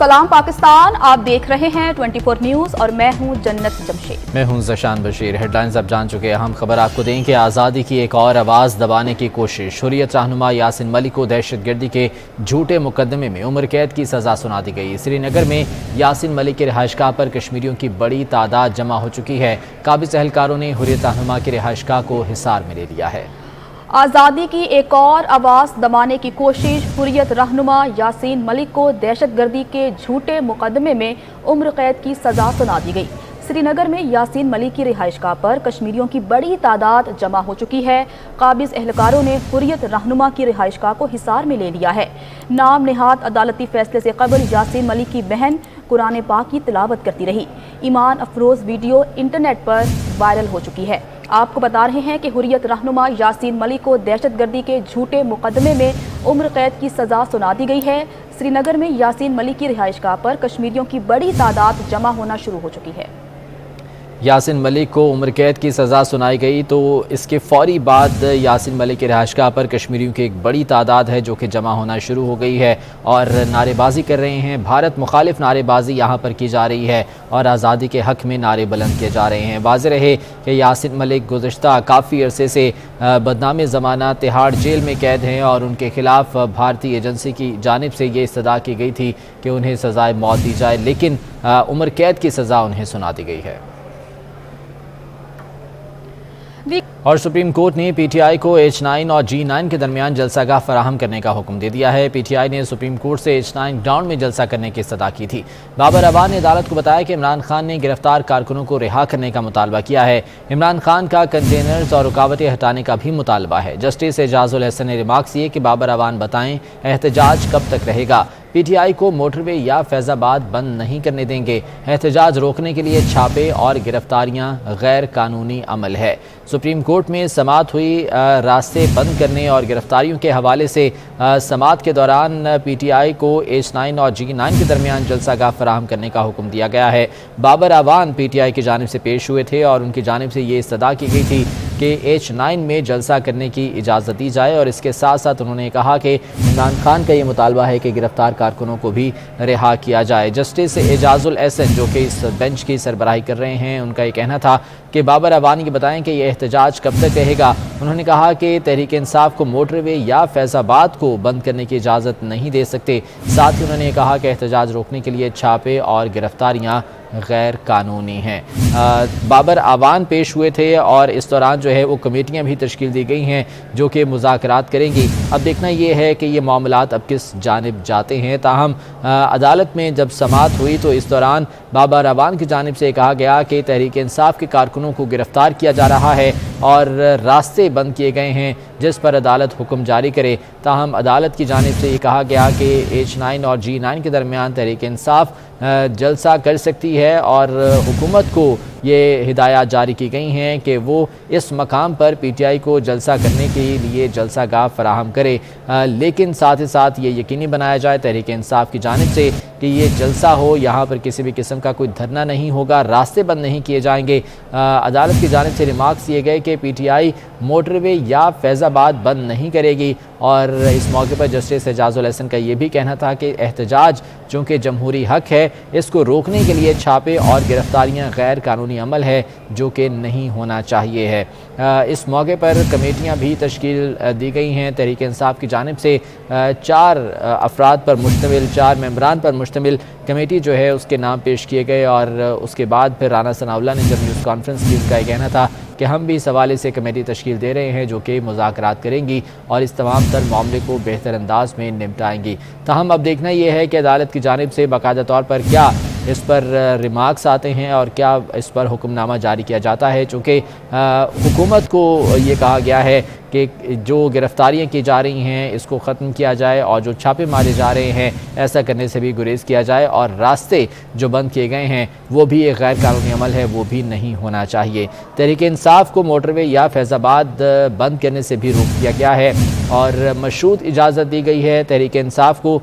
सलाम पाकिस्तान, आप देख रहे हैं 24 न्यूज़ और मैं हूं जन्नत जमशेद। मैं हूं ज़शान बशीर। हेडलाइंस अब जान चुके हैं। अहम खबर आपको दें कि आज़ादी की एक और आवाज़ दबाने की कोशिश। हुर्रियत रहनुमा यासिन मलिक को दहशतगर्दी के झूठे मुकदमे में उम्र कैद की सज़ा सुना दी गई। श्रीनगर में यासिन मलिक के रिहाइशगाह पर कश्मीरियों की बड़ी तादाद जमा हो चुकी है। काबिज़ एहलकारों ने हुर्रियत रहनुमा के रिहाइशगाह को हिसार में ले लिया है। आज़ादी की एक और आवाज़ दबाने की कोशिश। हुर्रियत रहनुमा यासिन मलिक को दहशतगर्दी के झूठे मुकदमे में उम्र कैद की सज़ा सुना दी गई। श्रीनगर में यासिन मलिक की रिहाइशगाह पर कश्मीरियों की बड़ी तादाद जमा हो चुकी है। काबिज़ एहलकारों ने हुर्रियत रहनुमा की रिहाइशगाह को हिसार में ले लिया है। नाम नेहाद अदालती फैसले से कबल यासिन मलिक की बहन कुरान पाक की तिलावत करती रही। ईमान अफरोज़ वीडियो इंटरनेट पर वायरल हो चुकी है। आपको बता रहे हैं कि हुर्रियत रहनुमा यासिन मलिक को दहशतगर्दी के झूठे मुकदमे में उम्र कैद की सज़ा सुना दी गई है। श्रीनगर में यासिन मलिक की रिहाइशगाह पर कश्मीरियों की बड़ी तादाद जमा होना शुरू हो चुकी है। यासिन मलिक को उम्र कैद की सज़ा सुनाई गई तो इसके फौरी बाद यासिन मलिक के रिहाइशगाह पर कश्मीरियों की एक बड़ी तादाद है जो कि जमा होना शुरू हो गई है और नारेबाजी कर रहे हैं। भारत मुखालिफ नारेबाजी यहाँ पर की जा रही है और आज़ादी के हक़ में नारे बुलंद किए जा रहे हैं। वाज़ेह रहे कि यासिन मलिक गुज़श्ता काफ़ी अरसे से बदनाम ज़माना तिहाड़ जेल में कैद हैं और उनके ख़िलाफ़ भारतीय एजेंसी की जानिब से ये इस्तदा की गई थी कि उन्हें सज़ाए मौत दी जाए, लेकिन उम्र कैद की सज़ा उन्हें सुना दी गई है। और सुप्रीम कोर्ट ने पीटीआई को H9 और G9 के दरमियान जलसागाह फराहम करने का हुक्म दे दिया है। पीटीआई ने सुप्रीम कोर्ट से H9 ग्राउंड में जलसा करने की इस्तदा की थी। बाबर अवान ने अदालत को बताया कि इमरान खान ने गिरफ्तार कारकुनों को रिहा करने का मुतालबा किया है। इमरान खान का कंटेनर्स और रुकावटें हटाने का भी मुतालबा है। जस्टिस एजाजुल हसन ने रिमार्क्स किए कि बाबर अवान बताएं एहतजाज कब तक रहेगा। पीटीआई को मोटरवे या फैज़ाबाद बंद नहीं करने देंगे। एहतजाज रोकने के लिए छापे और गिरफ्तारियां गैर कानूनी अमल है। सुप्रीम कोर्ट में समाअत हुई। रास्ते बंद करने और गिरफ्तारियों के हवाले से समाअत के दौरान पीटीआई को H9 और G9 के दरमियान जलसागाह फराहम करने का हुक्म दिया गया है। बाबर अवान पीटीआई की जानिब से पेश हुए थे और उनकी जानिब से ये इस्तदा की गई थी कि H9 में जलसा करने की इजाज़त दी जाए और इसके साथ साथ उन्होंने कहा कि इमरान खान का ये मुतालबा है कि गिरफ्तार कारकुनों को भी रिहा किया जाए। जस्टिस एजाजुल हसन जो कि इस बेंच की सरबराही कर रहे हैं, उनका ये कहना था कि बाबर अवानी ये बताएं कि यह एहतजाज कब तक रहेगा। उन्होंने कहा कि तहरीक इंसाफ को मोटरवे या फैज़ाबाद को बंद करने की इजाज़त नहीं दे सकते। साथ ही उन्होंने कहा कि एहतजाज रोकने के लिए छापे और गिरफ्तारियाँ गैर कानूनी हैं। बाबर अवान पेश हुए थे और इस दौरान जो है वो कमेटियां भी तश्कील दी गई हैं जो कि मुज़ाकरात करेंगी। अब देखना ये है कि ये मामलात अब किस जानिब जाते हैं। ताहम अदालत में जब समाअत हुई तो इस दौरान बाबर अवान की जानिब से कहा गया कि तहरीक इंसाफ के कारकुनों को गिरफ्तार किया जा रहा है और रास्ते बंद किए गए हैं जिस पर अदालत हुक्म जारी करे। ताहम अदालत की जानिब से ये कहा गया कि H9 और G9 के दरमियान तहरीक इंसाफ जलसा कर सकती है और हुकूमत को ये हिदायत जारी की गई हैं कि वो इस मकाम पर पीटीआई को जलसा करने के लिए जलसागाह फराहम करे, लेकिन साथ ही साथ ये यकीनी बनाया जाए तहरीक इंसाफ की जानिब से कि ये जलसा हो, यहाँ पर किसी भी किस्म का कोई धरना नहीं होगा, रास्ते बंद नहीं किए जाएंगे। अदालत की जानिब से रिमार्क्स दिए गए कि पीटीआई मोटरवे या फैज़ाबाद बंद नहीं करेगी और इस मौके पर जस्टिस एजाजुल हसन का ये भी कहना था कि एहतजाज चूँकि जमहूरी हक़ है, इसको रोकने के लिए छापे और गिरफ्तारियाँ गैर कानूनी अमल है जो कि नहीं होना चाहिए है। इस मौके पर कमेटियाँ भी तश्कील दी गई हैं। तहरीक इंसाफ की जानिब से 4 अफराद पर मुश्तमिल 4 मेंबरान पर मुश्तमिल कमेटी जो है उसके नाम पेश किए गए और उसके बाद फिर राना सनाउल्लाह ने जब न्यूज़ कॉन्फ्रेंस की उनका ये कहना था कि हम भी इस हवाले से कमेटी तश्कील दे रहे हैं जो कि मुज़ाकरात करेंगी और इस तमाम तर मामले को बेहतर अंदाज में निपटाएंगी। ताहम अब देखना यह है कि अदालत की जानिब से बाकायदा तौर पर क्या इस पर रिमार्क्स आते हैं और क्या इस पर हुक्मनामा जारी किया जाता है। चूँकि हुकूमत को ये कहा गया है कि जो गिरफ्तारियाँ की जा रही हैं इसको ख़त्म किया जाए और जो छापे मारे जा रहे हैं ऐसा करने से भी गुरेज किया जाए और रास्ते जो बंद किए गए हैं वो भी एक गैर कानूनी अमल है, वो भी नहीं होना चाहिए। तहरीक इंसाफ को मोटरवे या फैज़ाबाद बंद करने से भी रोक दिया गया है और मशरूत इजाज़त दी गई है तहरीक इंसाफ को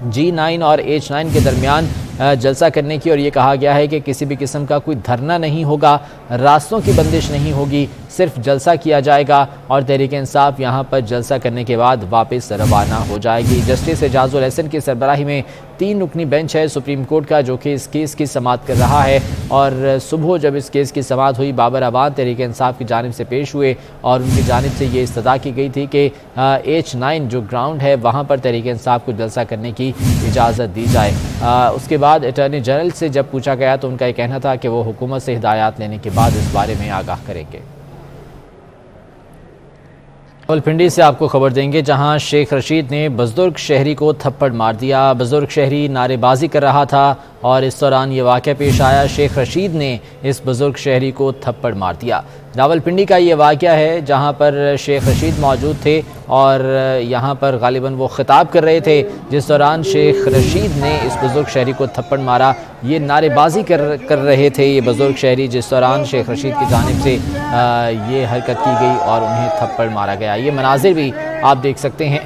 G9 और H9 के दरमियान जलसा करने की और ये कहा गया है कि किसी भी किस्म का कोई धरना नहीं होगा, रास्तों की बंदिश नहीं होगी, صرف جلسہ کیا جائے گا اور تحریک انصاف یہاں پر جلسہ کرنے کے بعد واپس روانہ ہو جائے گی۔ جسٹس اعجاز الحسن کی سربراہی میں 3 رکنی بینچ ہے سپریم کورٹ کا، جو کہ اس کیس کی سماعت کر رہا ہے، اور صبح جب اس کیس کی سماعت ہوئی، بابر اعوان تحریک انصاف کی جانب سے پیش ہوئے اور ان کی جانب سے یہ استدعا کی گئی تھی کہ H9 جو گراؤنڈ ہے وہاں پر تحریک انصاف کو جلسہ کرنے کی اجازت دی جائے۔ اس کے بعد اٹارنی جنرل سے جب پوچھا گیا تو ان کا یہ کہنا تھا کہ وہ حکومت سے ہدایات لینے کے بعد اس بارے میں آگاہ کریں گے۔ راولپنڈی سے آپ کو خبر دیں گے، جہاں شیخ رشید نے بزرگ شہری کو تھپڑ مار دیا۔ بزرگ شہری نعرے بازی کر رہا تھا اور اس دوران یہ واقعہ پیش آیا، شیخ رشید نے اس بزرگ شہری کو تھپڑ مار دیا۔ راولپنڈی کا یہ واقعہ ہے جہاں پر شیخ رشید موجود تھے اور یہاں پر غالباً وہ خطاب کر رہے تھے، جس دوران شیخ رشید نے اس بزرگ شہری کو تھپڑ مارا۔ یہ نعرے بازی کر رہے تھے یہ بزرگ شہری، جس دوران شیخ رشید کی جانب سے یہ حرکت کی گئی اور انہیں تھپڑ مارا گیا۔ یہ مناظر بھی آپ دیکھ سکتے ہیں،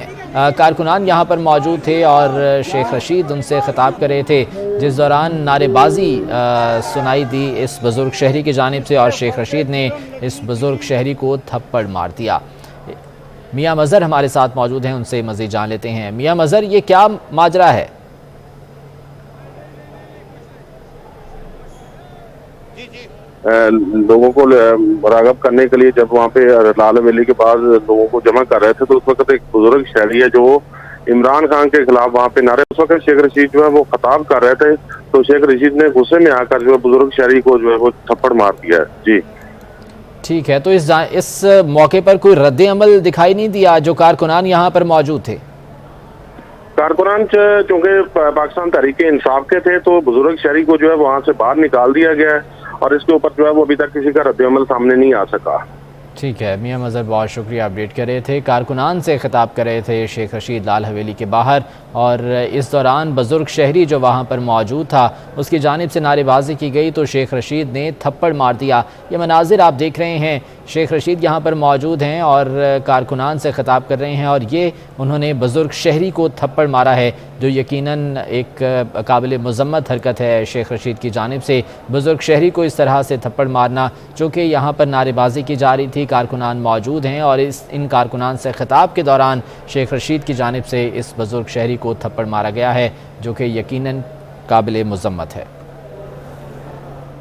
کارکنان یہاں پر موجود تھے اور شیخ رشید ان سے خطاب کر رہے تھے، جس دوران نعرے بازی سنائی دی اس بزرگ شہری کی جانب سے اور شیخ رشید نے اس بزرگ شہری کو تھپڑ مار دیا۔ میاں مظہر ہمارے ساتھ موجود ہیں، ان سے مزید جان لیتے ہیں۔ میاں مظہر، یہ کیا ماجرا ہے؟ لوگوں کو راغب کرنے کے لیے جب وہاں پہ لال حویلی کے بعد لوگوں کو جمع کر رہے تھے تو اس وقت ایک بزرگ شہری ہے جو عمران خان کے خلاف وہاں پہ نعرے، اس وقت شیخ رشید جو ہے وہ خطاب کر رہے تھے تو شیخ رشید نے غصے میں آ کر جو ہے بزرگ شہری کو جو ہے وہ تھپڑ مار دیا ہے۔ جی ٹھیک ہے، تو اس موقع پر کوئی رد عمل دکھائی نہیں دیا جو کارکنان یہاں پر موجود تھے؟ کارکنان چونکہ پاکستان تحریک انصاف کے تھے تو بزرگ شہری کو جو ہے وہاں سے باہر نکال دیا گیا ہے اور اس کے اوپر جو ہے وہ ابھی تک کسی کا رد عمل سامنے نہیں آ سکا۔ ٹھیک ہے، میاں مظہر بہت شکریہ، اپڈیٹ کر رہے تھے۔ کارکنان سے خطاب کر رہے تھے شیخ رشید لال حویلی کے باہر، اور اس دوران بزرگ شہری جو وہاں پر موجود تھا اس کی جانب سے نعرے بازی کی گئی تو شیخ رشید نے تھپڑ مار دیا۔ یہ مناظر آپ دیکھ رہے ہیں، شیخ رشید یہاں پر موجود ہیں اور کارکنان سے خطاب کر رہے ہیں اور یہ انہوں نے بزرگ شہری کو تھپڑ مارا ہے، جو یقیناً ایک قابل مذمت حرکت ہے شیخ رشید کی جانب سے۔ بزرگ شہری کو اس طرح سے تھپڑ مارنا، چونکہ یہاں پر نعرے بازی کی جا رہی تھی، کارکنان موجود ہیں اور ان کارکنان سے خطاب کے دوران شیخ رشید کی جانب سے اس بزرگ شہری کو تھپڑ مارا گیا ہے، جو کہ یقیناً قابل مذمت ہے۔